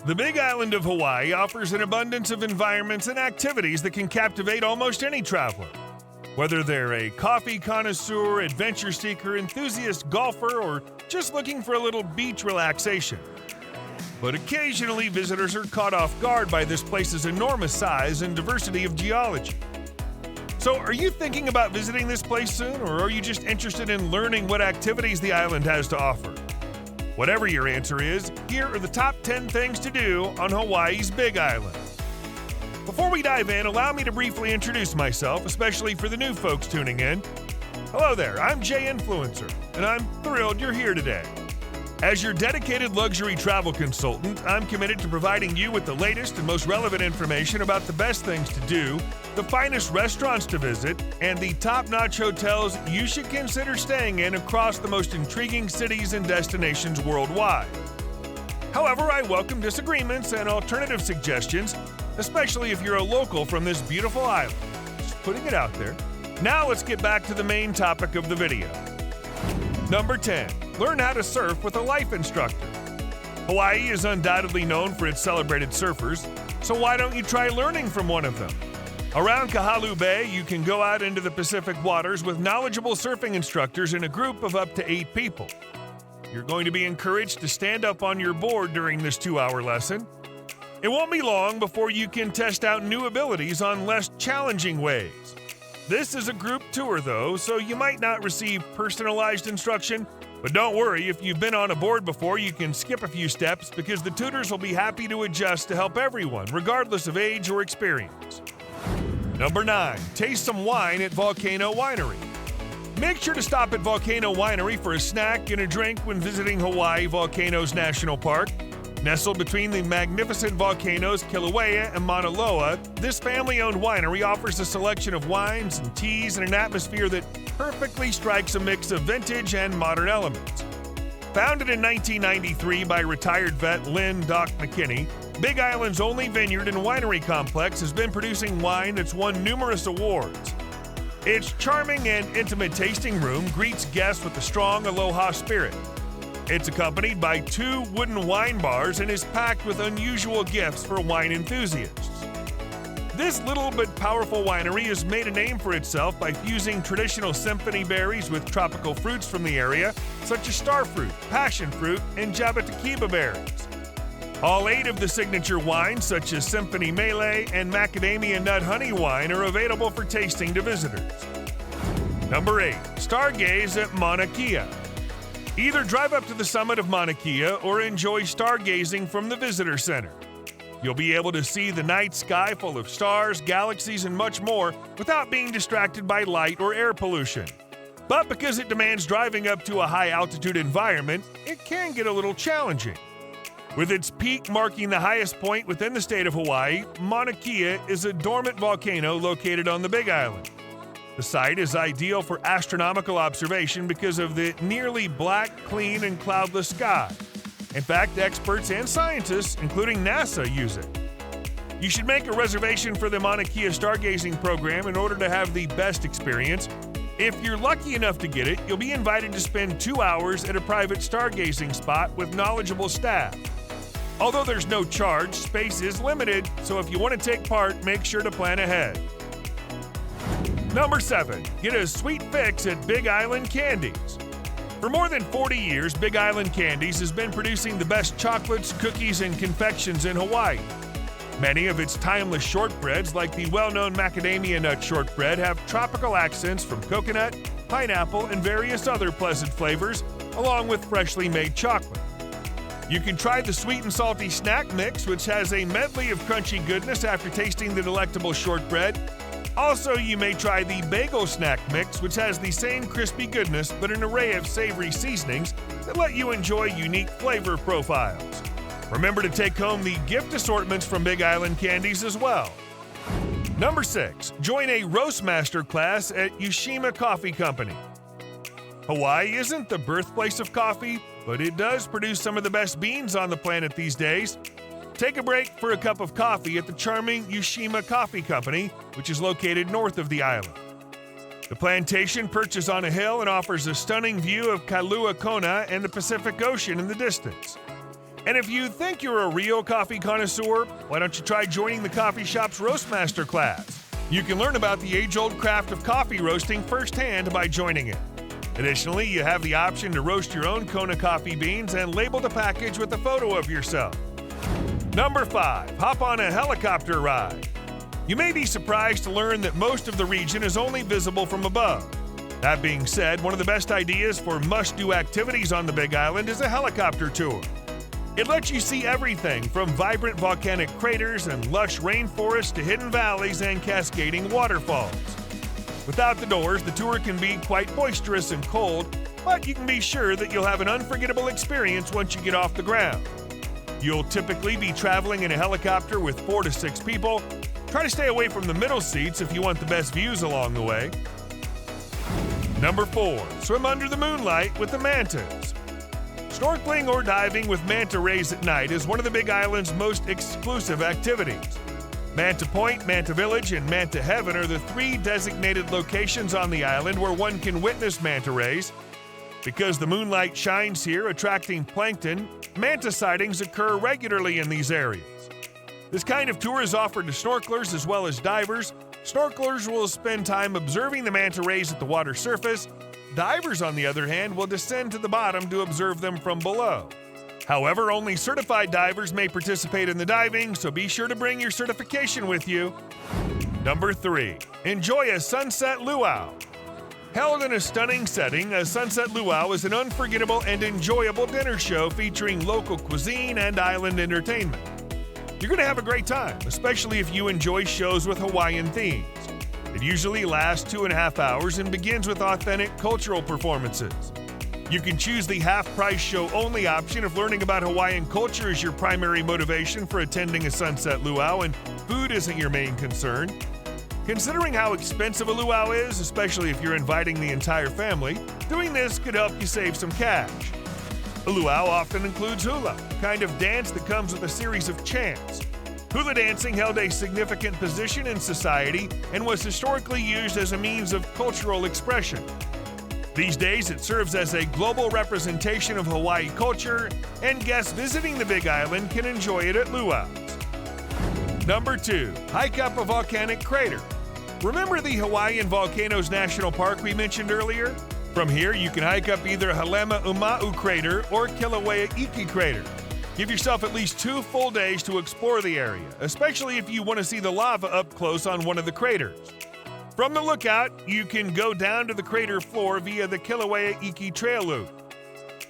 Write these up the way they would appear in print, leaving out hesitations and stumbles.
The Big Island of Hawaii offers an abundance of environments and activities that can captivate almost any traveler. Whether they're a coffee connoisseur, adventure seeker, enthusiast golfer, or just looking for a little beach relaxation. But occasionally, visitors are caught off guard by this place's enormous size and diversity of geology. So, are you thinking about visiting this place soon, or are you just interested in learning what activities the island has to offer? Whatever your answer is, here are the top 10 things to do on Hawaii's Big Island. Before we dive in, allow me to briefly introduce myself, especially for the new folks tuning in. Hello there, I'm Jay Influencer, and I'm thrilled you're here today. As your dedicated luxury travel consultant, I'm committed to providing you with the latest and most relevant information about the best things to do, the finest restaurants to visit, and the top-notch hotels you should consider staying in across the most intriguing cities and destinations worldwide. However, I welcome disagreements and alternative suggestions, especially if you're a local from this beautiful island. Just putting it out there. Now let's get back to the main topic of the video. Number 10. Learn how to surf with a life instructor. Hawaii is undoubtedly known for its celebrated surfers, so why don't you try learning from one of them? Around Kahalu Bay, you can go out into the Pacific waters with knowledgeable surfing instructors in a group of up to 8 people. You're going to be encouraged to stand up on your board during this 2-hour lesson. It won't be long before you can test out new abilities on less challenging waves. This is a group tour though, so you might not receive personalized instruction, but don't worry, if you've been on a board before, you can skip a few steps because the tutors will be happy to adjust to help everyone, regardless of age or experience. Number 9. Taste some wine at Volcano Winery. Make sure to stop at Volcano Winery for a snack and a drink when visiting Hawaii Volcanoes National Park. Nestled between the magnificent volcanoes Kilauea and Mauna Loa, this family-owned winery offers a selection of wines and teas and an atmosphere that perfectly strikes a mix of vintage and modern elements. Founded in 1993 by retired vet Lynn Doc McKinney, Big Island's only vineyard and winery complex has been producing wine that's won numerous awards. Its charming and intimate tasting room greets guests with a strong aloha spirit. It's accompanied by 2 wooden wine bars and is packed with unusual gifts for wine enthusiasts. This little but powerful winery has made a name for itself by fusing traditional symphony berries with tropical fruits from the area, such as starfruit, passion fruit, and jabatakiba berries. All 8 of the signature wines, such as Symphony Melee and Macadamia Nut Honey Wine, are available for tasting to visitors. Number 8. Stargaze at Mauna Kea. Either drive up to the summit of Mauna Kea or enjoy stargazing from the visitor center. You'll be able to see the night sky full of stars, galaxies, and much more without being distracted by light or air pollution. But because it demands driving up to a high-altitude environment, it can get a little challenging. With its peak marking the highest point within the state of Hawaii, Mauna Kea is a dormant volcano located on the Big Island. The site is ideal for astronomical observation because of the nearly black, clean, and cloudless sky. In fact, experts and scientists, including NASA, use it. You should make a reservation for the Mauna Kea stargazing program in order to have the best experience. If you're lucky enough to get it, you'll be invited to spend 2 hours at a private stargazing spot with knowledgeable staff. Although there's no charge, space is limited, so if you want to take part, make sure to plan ahead. Number 7. Get a sweet fix at Big Island Candies. For more than 40 years, Big Island Candies has been producing the best chocolates, cookies, and confections in Hawaii. Many of its timeless shortbreads, like the well-known macadamia nut shortbread, have tropical accents from coconut, pineapple, and various other pleasant flavors, along with freshly made chocolate. You can try the sweet and salty snack mix, which has a medley of crunchy goodness after tasting the delectable shortbread. Also, you may try the bagel snack mix, which has the same crispy goodness but an array of savory seasonings that let you enjoy unique flavor profiles. Remember to take home the gift assortments from Big Island Candies as well. Number 6. Join a roast master class at Yushima Coffee Company. Hawaii isn't the birthplace of coffee, but it does produce some of the best beans on the planet these days. Take a break for a cup of coffee at the charming Yushima Coffee Company, which is located north of the island. The plantation perches on a hill and offers a stunning view of Kailua Kona and the Pacific Ocean in the distance. And if you think you're a real coffee connoisseur, why don't you try joining the coffee shop's Roastmaster class? You can learn about the age-old craft of coffee roasting firsthand by joining it. Additionally, you have the option to roast your own Kona coffee beans and label the package with a photo of yourself. Number 5. Hop on a helicopter ride. You may be surprised to learn that most of the region is only visible from above. That being said, one of the best ideas for must-do activities on the Big Island is a helicopter tour. It lets you see everything from vibrant volcanic craters and lush rainforests to hidden valleys and cascading waterfalls. Without the doors, the tour can be quite boisterous and cold, but you can be sure that you'll have an unforgettable experience once you get off the ground. You'll typically be traveling in a helicopter with 4 to 6 people. Try to stay away from the middle seats if you want the best views along the way. Number 4. Swim under the moonlight with the mantas. Snorkeling or diving with manta rays at night is one of the Big Island's most exclusive activities. Manta Point, Manta Village, and Manta Heaven are the 3 designated locations on the island where one can witness manta rays. Because the moonlight shines here, attracting plankton, manta sightings occur regularly in these areas. This kind of tour is offered to snorkelers as well as divers. Snorkelers will spend time observing the manta rays at the water surface. Divers, on the other hand, will descend to the bottom to observe them from below. However, only certified divers may participate in the diving, so be sure to bring your certification with you. Number 3. Enjoy a sunset luau. Held in a stunning setting, a sunset luau is an unforgettable and enjoyable dinner show featuring local cuisine and island entertainment. You're going to have a great time, especially if you enjoy shows with Hawaiian themes. It usually lasts 2.5 hours and begins with authentic cultural performances. You can choose the half-price show-only option if learning about Hawaiian culture is your primary motivation for attending a sunset luau and food isn't your main concern. Considering how expensive a luau is, especially if you're inviting the entire family, doing this could help you save some cash. A luau often includes hula, a kind of dance that comes with a series of chants. Hula dancing held a significant position in society and was historically used as a means of cultural expression. These days, it serves as a global representation of Hawaii culture, and guests visiting the Big Island can enjoy it at luau's. Number 2. Hike up a volcanic crater. Remember the Hawaiian Volcanoes National Park we mentioned earlier? From here, you can hike up either Halema Uma'u Crater or Kilauea Iki Crater. Give yourself at least 2 full days to explore the area, especially if you want to see the lava up close on one of the craters. From the lookout, you can go down to the crater floor via the Kilauea Iki Trail Loop.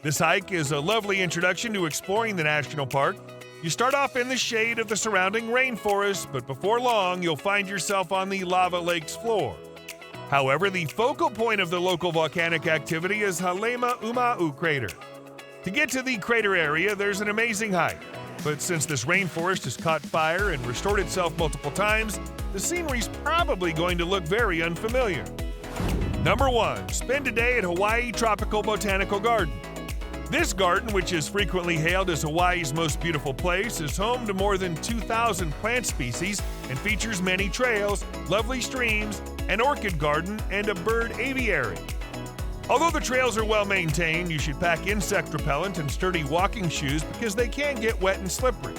This hike is a lovely introduction to exploring the national park. You start off in the shade of the surrounding rainforest, but before long, you'll find yourself on the lava lake's floor. However, the focal point of the local volcanic activity is Halema Uma'u Crater. To get to the crater area, there's an amazing hike. But since this rainforest has caught fire and restored itself multiple times, the scenery's probably going to look very unfamiliar. Number 1. Spend a day at Hawaii Tropical Botanical Garden. This garden, which is frequently hailed as Hawaii's most beautiful place, is home to more than 2,000 plant species and features many trails, lovely streams, an orchid garden, and a bird aviary. Although the trails are well maintained, you should pack insect repellent and sturdy walking shoes because they can get wet and slippery.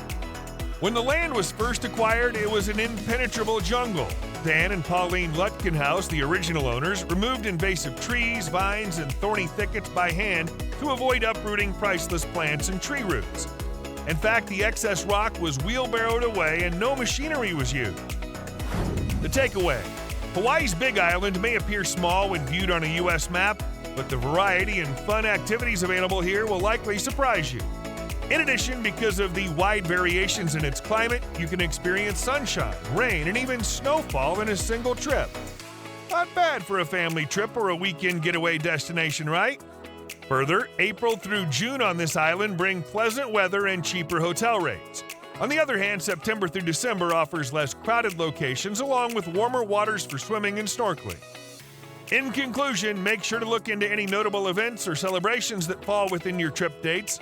When the land was first acquired, it was an impenetrable jungle. Dan and Pauline Lutkenhouse, the original owners, removed invasive trees, vines, and thorny thickets by hand to avoid uprooting priceless plants and tree roots. In fact, the excess rock was wheelbarrowed away and no machinery was used. The takeaway: Hawaii's Big Island may appear small when viewed on a U.S. map, but the variety and fun activities available here will likely surprise you. In addition, because of the wide variations in its climate, you can experience sunshine, rain, and even snowfall in a single trip. Not bad for a family trip or a weekend getaway destination, right? Further, April through June on this island bring pleasant weather and cheaper hotel rates. On the other hand, September through December offers less crowded locations along with warmer waters for swimming and snorkeling. In conclusion, make sure to look into any notable events or celebrations that fall within your trip dates.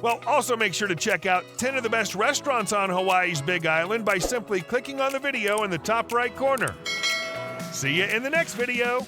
Well, also make sure to check out 10 of the best restaurants on Hawaii's Big Island by simply clicking on the video in the top right corner. See you in the next video.